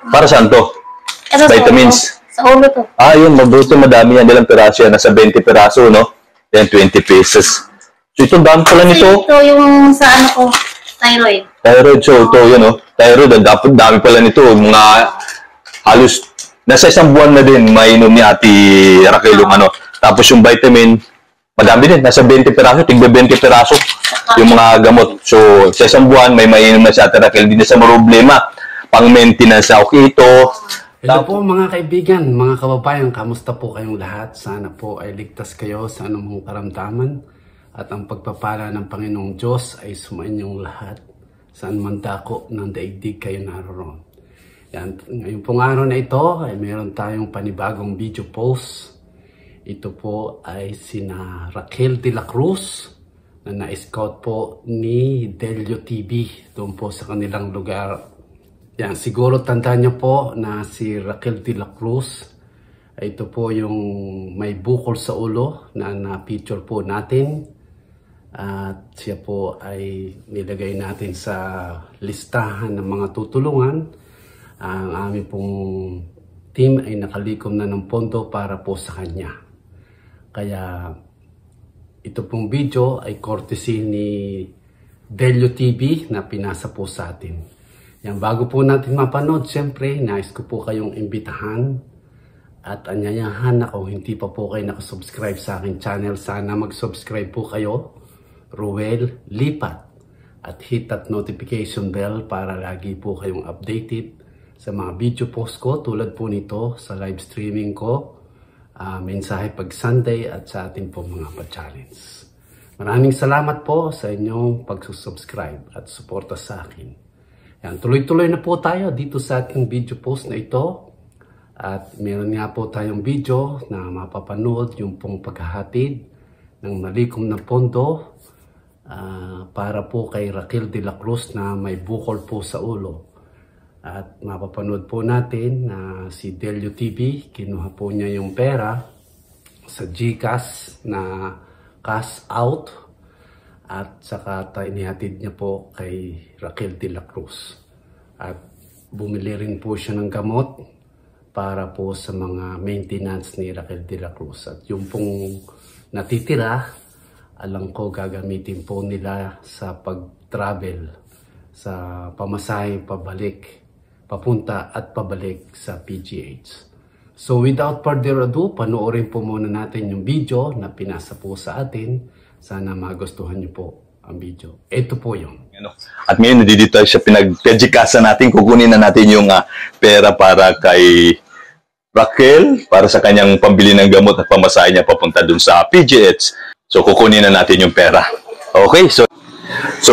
Para saan to? Ito Vitamins. Sa ulo to. Ah, yun. Mabuti. Madami yan. Ilang piraso yan. Nasa 20 piraso, no? Yan, 20 pesos. So, itong dami pala nito. Ito yung sa ano ko, thyroid. Thyroid. So, ito, yun, no? Thyroid. Dami pala nito. Mga halos, nasa isang buwan na din, mainom ni Ate Raquel yung ano. Tapos yung vitamin, madami din. Nasa 20 piraso. Tigba 20 piraso. Yung mga gamot. So, sa isang buwan, may mainom na si Ate Raquel. Hindi na sa problema. Pang-maintenance na okay ito. Hello po mga kaibigan, mga kababayan, kamusta po kayong lahat? Sana po ay ligtas kayo sa anumang karamdaman at ang pagpapala ng Panginoong Diyos ay sumainyong lahat saan man dako ng daigdig kayo naroon. Yan, ngayong pong araw na ito ay meron tayong panibagong video post. Ito po ay sina Raquel de la Cruz na na-scout po ni Delio TV doon po sa kanilang lugar. Yan, siguro tandaan niyo po na si Raquel de la Cruz, ito po yung may bukol sa ulo na na-picture po natin. At siya po ay nilagay natin sa listahan ng mga tutulungan. Ang aming pong team ay nakalikom na ng pondo para po sa kanya. Kaya ito pong video ay courtesy ni Delio TV na pinasa po sa atin. Yan, bago po natin mapanood, siyempre, nais ko po kayong imbitahan at anyayahan na kung hindi pa po kayo nakasubscribe sa aking channel, sana mag-subscribe po kayo, Ruel Lipat, at hit that notification bell para lagi po kayong updated sa mga video post ko tulad po nito sa live streaming ko, mensahe pag Sunday at sa ating po mga pa-challenge. Maraming salamat po sa inyong pagsusubscribe at suporta sa akin. Yan, tuloy-tuloy na po tayo dito sa ating video post na ito. At meron nga po tayong video na mapapanood yung pong paghahatid ng malikom na pondo para po kay Raquel de la Cruz na may bukol po sa ulo. At mapapanood po natin na si Delio TV, kinuha po niya yung pera sa GCash na cash out. At saka inihatid niya po kay Raquel de la Cruz. At bumili rin po siya ng gamot para po sa mga maintenance ni Raquel de la Cruz. At yung pong natitira, alam ko gagamitin po nila sa pag-travel, sa pamasahe pabalik, papunta at pabalik sa PGH. So without further ado, panoorin po muna natin yung video na pinasa po sa atin. Sana magustuhan niyo po ang video. Ito po yun. At ngayon, nandito tayo sa pinag-pejikasan natin. Kukunin na natin yung pera para kay Raquel, para sa kanyang pambili ng gamot at pamasahe niya papunta dun sa PGH. So, kukunin na natin yung pera. Okay, so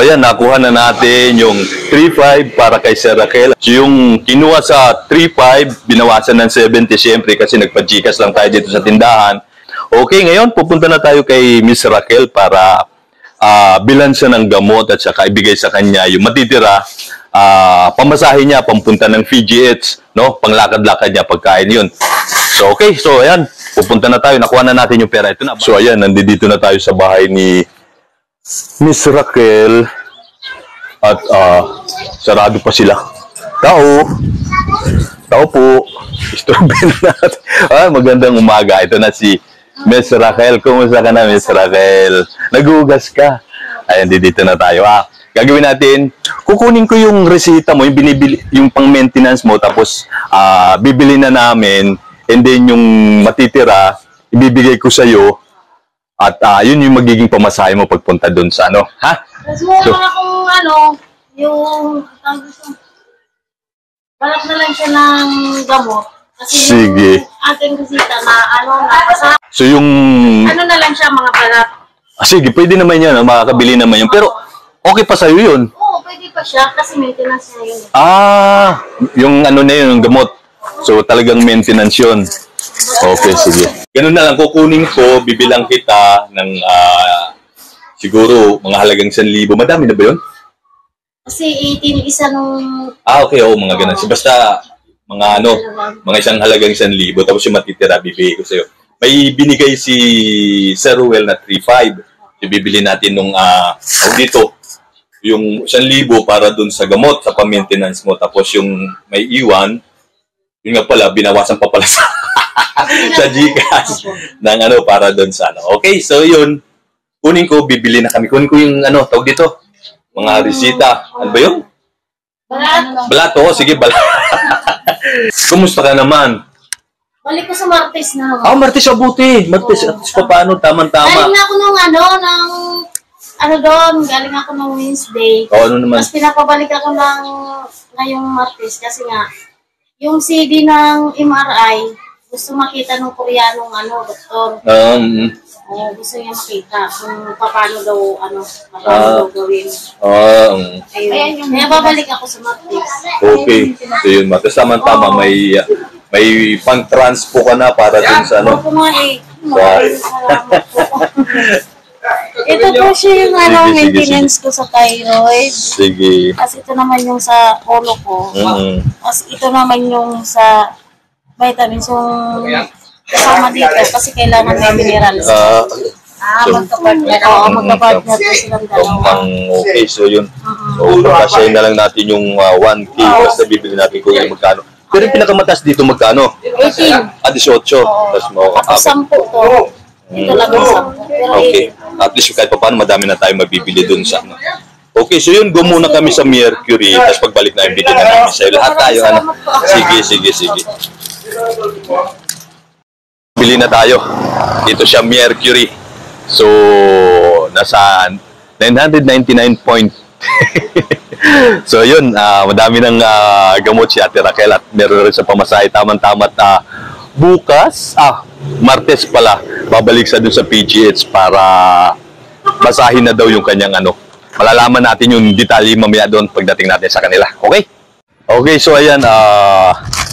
ayan, nakuha na natin yung 3.5 para kay Sir Raquel. So, yung kinuha sa 3.5, binawasan ng 70 siyempre kasi nagpa-Gcash lang tayo dito sa tindahan. Okay, ngayon pupunta na tayo kay Miss Raquel para bilan siya ng gamot at saka ibigay sa kanya yung matitira, pamasahe niya pampunta ng PGH, no? Panglakad-lakad niya pagkain yun. So okay, so ayan, pupunta na tayo, nakuha na natin yung pera. Ito na. So ayan, nandito na tayo sa bahay ni Miss Raquel at sarado pa sila. Tao po. Istorbe na natin. Magandang umaga. Ito na si Miss Raquel. Kumusta ka na, Miss Raquel? Nagugas ka. Ayan, dito na tayo. Gagawin natin, kukunin ko yung resita mo, yung binibili, yung pang-maintenance mo, tapos bibili na namin, and then yung matitira, ibibigay ko sa'yo, at yun yung magiging pamasahe mo pagpunta doon sa ano. Ha? Tapos mo akong yung balak na lang siya ng gamot. Kasi sige. Yung ating bisita na nakasa. So yung na lang siya mga balat. Sige, pwede naman yan, makakabili naman yun. Pero okay pa sa'yo yun? Oo, pwede pa siya kasi maintenance niya yun. Yung ano na yun, yung gamot. So talagang maintenance yun. Okay, sige. Ganun na lang, kukunin ko, bibilang kita ng siguro mga halagang 1,000. Madami na ba yun? Kasi 18 isa nung... Okay, mga ganun. Basta mga mga isang halagang 1,000, tapos yung matitira, bibigay ko sa'yo. May binigay si Sir Ruel na 3.5. Ibibili natin nung dito, yung 1,000 para dun sa gamot, sa pa-maintenance mo. Tapos yung may iwan, Yun nga pala, binawasan pa pala sa, sa GCash ng ano, para doon sa ano. Okay, so yun. Kunin ko, bibili na kami. Kunin ko yung ano, tawag dito. Mga resita. Ano ba yun? Balat. Oo, sige, balat. Kumusta ka naman? Balik ko sa Martes na. Martes abuti. Martes, pa paano? Tama-tama. Galing ako nung galing ako nung Wednesday. Ano naman? Tapos pinapabalik ako ngayong Martes kasi nga, yung CD ng MRI, gusto makita ng Koreanong doktor. Gusto niya makita kung paano daw, paano daw gawin. Ayun. Kaya babalik ako sa Martes. Okay. So yun, Martes, tama-tama, may pang-transpo ka na para dun sa ano. Opo nga eh. Salamat po. Ito po siya yung maintenance ko sa thyroid. Sige. Kasi ito naman yung sa ulo ko. Kasi ito naman yung sa vitamins yung kasama dito kasi kailangan may minerals. Magka-partner. Oo, magka-partner po silang dalawa. Okay, so yun. So, kasi na lang natin yung 1K basta bibili natin kung yung magkano. Pero yung pinakamataas dito magkano? 18. 18. Tapos mo Tapos 10 to. Ito lang yung 10. Pero okay. At least kahit pa paano, madami na tayo mabibili dun sa ano. Okay, so yun, go muna kami sa Mercury, tapos pagbalik na yung video na namin sa'yo. Lahat tayo, ano? Sige. Bili na tayo. Dito siya, Mercury. So, nasa 999 point. So, yun, madami ng gamot si Ate Raquel at meron rin sa pamasahe. Tama-tama at bukas, Martes pala, babalik sa doon sa PGH para basahin na daw yung kanyang ano. Malalaman natin yung detalye mamaya doon pagdating natin sa kanila. Okay? Okay, so ayan,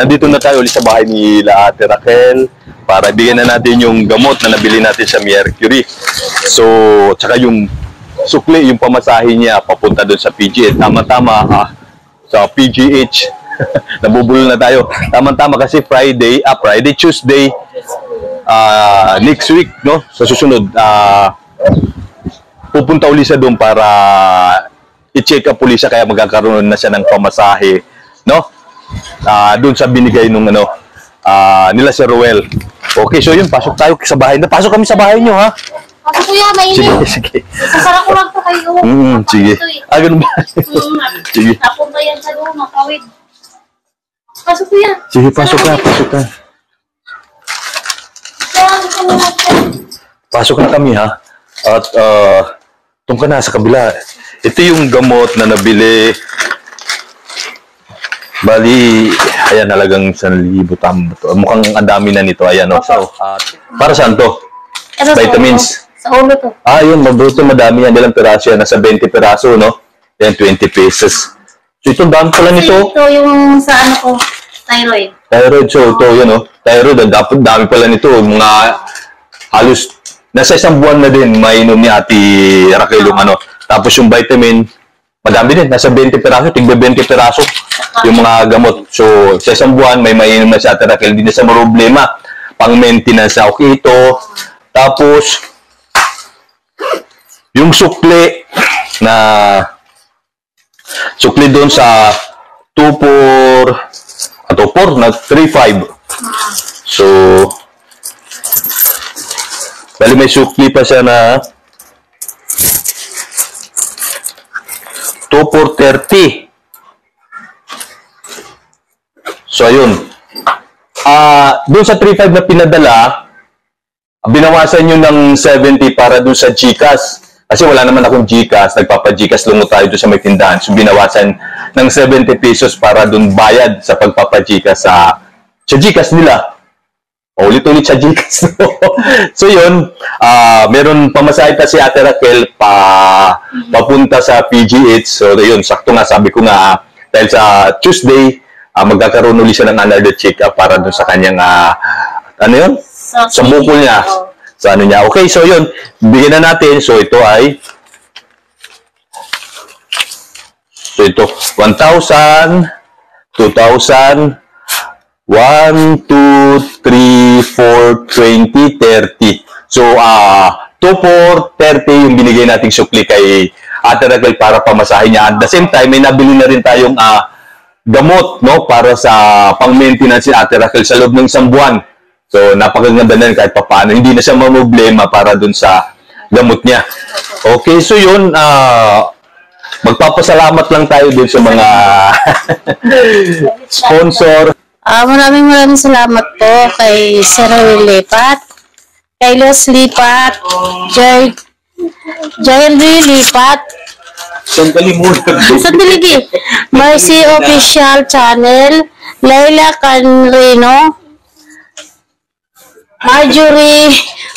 nandito na tayo ulit sa bahay ni Ate Raquel para bigyan na natin yung gamot na nabili natin sa Mercury. So, tsaka yung sukli, yung pamasahe niya papunta doon sa PGH. Tama-tama, sa PGH. Nabubulol na tayo. Tama-tama kasi Friday, Tuesday, next week, no? Sa susunod, pupunta uli siya doon para i-check up uli siya kaya magkakaroon na siya ng pamasahe, no? Doon sa binigay nung nila si Ruel. Okay, so yun, pasok tayo sa bahay. Pasok kami sa bahay nyo, ha? Pasok kuya, mainit. Sige. Sasara ko lang to kayo. Sige. Ganun ba? Sige. Napunta yan sa doon, makawid. Pasok kuya. Sige, pasok na. Pasok na kami, ha? At, itong ka na sa kabila. Ito yung gamot na nabili. Bali, ayan, halagang 1,000 tama to. Mukhang ang dami na nito. Ayan, no? So, para saan to? Vitamins. Sa ulo to. Yun, mabuto, madami yan. Ilang piraso yan? Nasa 20 piraso, no? Yan, 20 pesos. So, itong dami pala nito. Ito yung sa ko, thyroid. Thyroid, so ito, yun, no? Thyroid, dami pala nito. Mga halos, nasa isang buwan na din, mainom ni Ate Raquel yung Tapos yung vitamin, madami din. Nasa 20 piraso, tigba 20 piraso yung mga gamot. So, sa isang buwan, may mainom na si Ate Raquel. Hindi na sa problema. Pang-maintenance na okay ito. Tapos, yung sukli doon sa 2-4 na 3-5. So, bali may sukli pa siya na 2-4-30. So, ayun. Doon sa 3-5 na pinadala, binawasan nyo ng 70 para doon sa GCash. Kasi wala naman akong GCash, nagpapa-GCash lungo tayo doon sa may tindahan. So, binawasan ng 70 pesos para doon bayad sa pagpapa-GCash sa GCash nila. Ulit-ulit sa GCash. So, yun, meron pamasahe pa si Ate Raquel papunta sa PGH. So, yun, sakto nga, sabi ko nga, dahil sa Tuesday, magkakaroon ulit siya ng another check-up para doon sa kanyang, sa bukol niya. Sa niya. Okay, so yun, bigyan na natin. So, ito ay 1,000, 2,000, 1, 2, 3, 4, 20, 30. So, 2, 4, 30 yung binigay nating sukli kay Ate Raquel para pamasahin niya. At the same time, may nabili na rin tayong gamot, no, para sa pang-maintenance ni Ate Raquel sa loob ng isang buwan. So, napakaganda na kahit papaano. Hindi na siya mamroblema para dun sa gamot niya. Okay, so yun, magpapasalamat lang tayo dun sa mga sponsor. Maraming salamat po kay Sir Will Lipat, kay Los Lipat, Joel Lipat, Sandali muna. Sandali, Mercy Official Channel, Laila Canrino,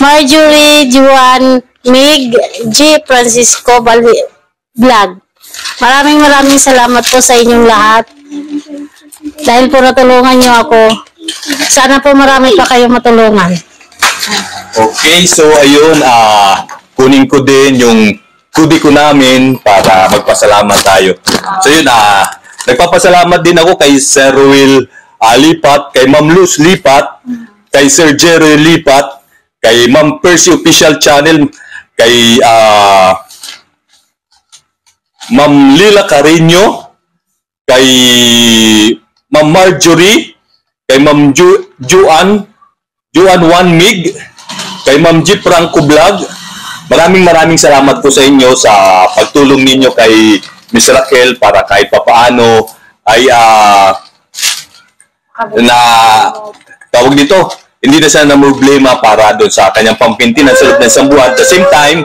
Marjorie Juan Mig, G. Francisco Vlog. Maraming salamat po sa inyong lahat. Dahil po natulungan niyo ako. Sana po marami pa kayong matulungan. Okay, so ayun, kunin ko din yung kudi ko namin para magpasalamat tayo. So yun, nagpapasalamat din ako kay Sir Will Lipat, kay Ma'am Luz Lipat, kay Sir Jerry Lipat, kay Ma'am Percy Official Channel, kay Ma'am Lila Carino, kay Ma'am Marjorie, kay Ma'am Juan Mig, kay Ma'am G. Franco Vlog. Maraming salamat po sa inyo sa pagtulong ninyo kay Miss Raquel para kahit papaano ay tawag dito, hindi na siya na problema para doon sa kanyang pampintinan sa loob ng isang buwan. At the same time,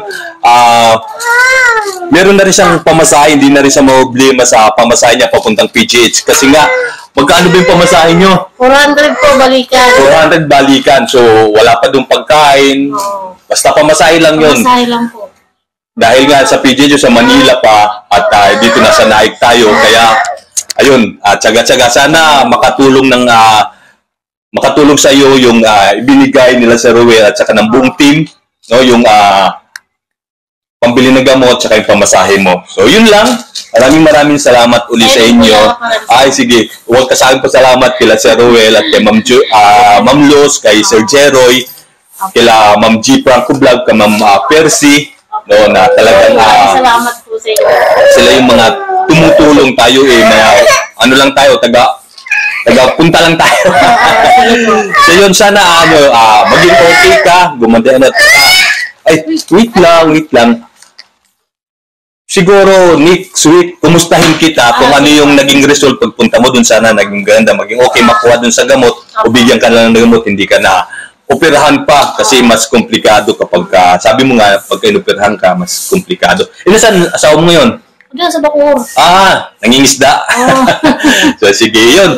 meron na rin siyang pamasahe, hindi na rin siya problema sa pamasahe niya papuntang PGH. Kasi nga, magkano ba yung pamasahe nyo? 400 po balikan. 400 balikan. So, wala pa doon pagkain. Basta pamasahe lang yun. Pamasahe lang po. Dahil nga sa PGH sa Manila pa at dito na sa Naik tayo. Kaya, ayun, tsaga-tsaga. Sana makatulong sa iyo yung ibinigay nila sa Ruel at saka ng buong team, no, yung pambili ng gamot at saka yung pamasahe mo. So, yun lang. Maraming salamat uli sa inyo. Ay, sige. Huwag ka sa akin pasalamat kila Sir Ruel at kay Ma'am Luz, kay Sir Jeroy, kila Ma'am G. Franco Vlog, kay Ma'am Percy, no, na talagang salamat po sa inyo. Sila yung mga tumutulong tayo ano lang tayo, punta lang tayo. So yun, sana maging okay ka, gumanda na. Ay, wait lang. Siguro next week, kumustahin kita kung ano yung naging result pagpunta mo dun, sana naging ganda, maging okay, makuha dun sa gamot, o bigyan ka lang ng gamot, hindi ka na operahan pa kasi mas komplikado kapag sabi mo nga, pag inoperahan ka, mas komplikado. Inasan asawa mo ngayon? Diyan sa Bacoor. Nangingisda. So, sige, yun.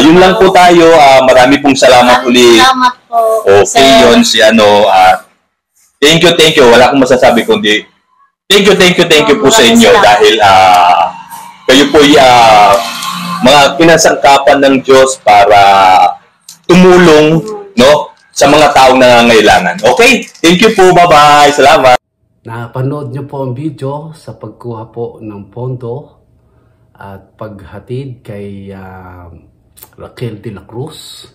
Yun lang po tayo. Marami pong salamat uli. Salamat po. Okay, yun. Thank you. Wala akong masasabi kundi thank you po sa inyo dahil kayo po mga pinasangkapan ng Diyos para tumulong, no, sa mga taong nangangailangan. Okay? Thank you po. Bye-bye. Salamat. Napanood nyo po ang video sa pagkuha po ng pondo at paghatid kay Raquel de la Cruz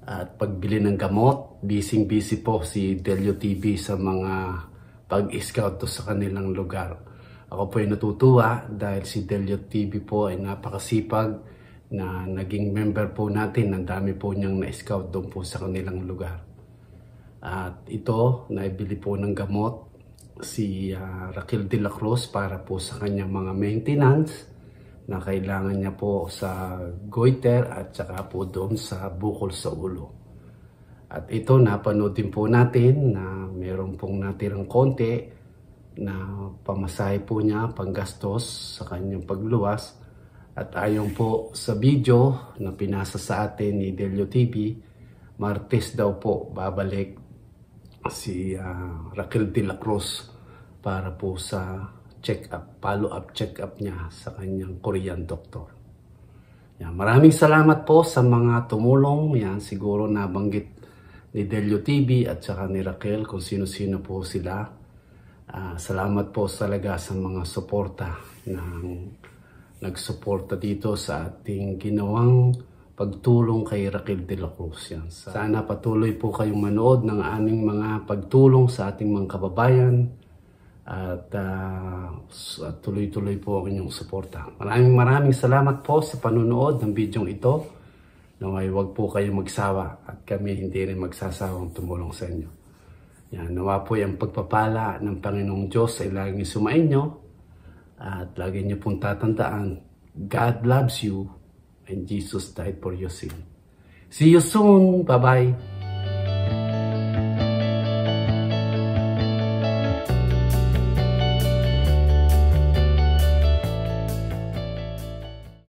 at pagbili ng gamot. Busy po si Delio TV sa mga pag-scout sa kanilang lugar. Ako po ay natutuwa dahil si Delio TV po ay napakasipag na naging member po natin. Ang dami po niyang na-scout doon po sa kanilang lugar. At ito, naibili po ng gamot si Raquel de la Cruz para po sa kanyang mga maintenance na kailangan niya po sa goiter at saka po doon sa bukol sa ulo. At ito, napanood din po natin na meron pong natirang konti na pamasahe po niya, panggastos sa kanyang pagluwas. At ayon po sa video na pinasa sa atin ni Delio TV, Martes daw po babalik si Raquel de la Cruz para po sa check-up, follow-up check-up niya sa kanyang Korean doctor. Yan, maraming salamat po sa mga tumulong. Yan, siguro nabanggit ni Delio TV at saka ni Raquel kung sino-sino po sila. Salamat po talaga sa mga suporta ng nagsuporta dito sa ating ginawang pagtulong kay Raquel de la Cruz. Yan. Sana patuloy po kayong manood ng aming mga pagtulong sa ating mga kababayan At tuloy-tuloy po ang inyong suporta. Maraming salamat po sa panunood ng video ito. Naway wag po kayo magsawa at kami hindi rin magsasawang tumulong sa inyo. Yan, nawa po yung pagpapala ng Panginoong Diyos ay laging sumainyo at lagi niyo pong tatandaan, God loves you and Jesus died for your sin. See you soon. Bye-bye.